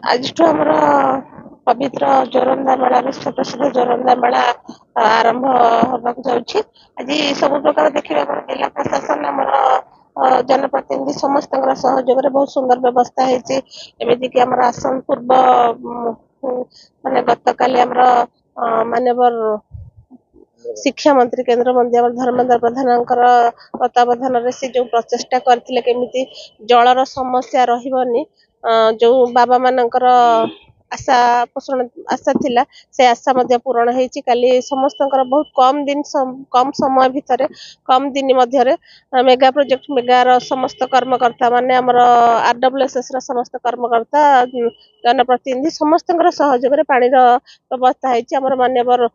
आज आमर पवित्र जोरंदा मेला विश्व प्रसिद्ध जोरंदा मेला आरंभ होगा जाऊँगी। आज सब प्रकार देखा जिला प्रशासन आमर जनप्रतिनिधि समस्त सहयोग बहुत सुंदर व्यवस्था होती आम आसन पूर्व माने गत काली मानवर शिक्षा मंत्री केंद्र मंत्री धर्मेंद्र प्रधान तत्वावधान से जो प्रचेषा करते केमी जलर समस्या रही जो बाबा मानकर आशा पोषण आशा थिला से आशा मध्य पूरण होती काली समस्त बहुत कम समय भितर कम दिन मध्य मेगा प्रोजेक्ट मेगार समस्त कर्मकर्ता माने आमर आरडब्ल्यूएसएस समस्त कर्मकर्ता जनप्रतिनिधि समस्त सहयोग पानीर व्यवस्था होती आमर मान्यवर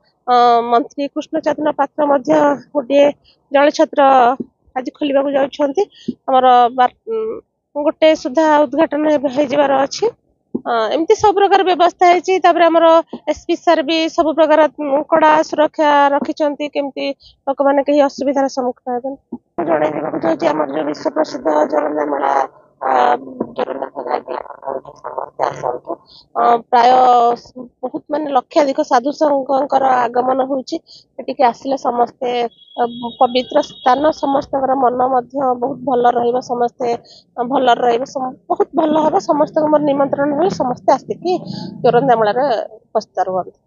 मंत्री कृष्णचंद्र पात्र गोटे जल छत्र आज खोल जामर गोटे सुधा उद्घाटन होबार अच्छी एमती सब प्रकार व्यवस्था है एसपी सर भी सब प्रकार कड़ा सुरक्षा रखिंट केमती लोक मैंने कहीं असुविधार सम्मुखीन हे जो विश्व प्रसिद्ध जोरंदा मेला प्राय बहुत माने लक्षाधिक साधु संघर आगमन होची आसिले समस्ते पवित्र स्थान समस्त मन बहुत भल रहिबा समस्ते भल रहिबा बहुत भल हबा समस्त निमंत्रण हो समस्ते आसिकी जोरंदा मेला रे उपस्थित रुहंती।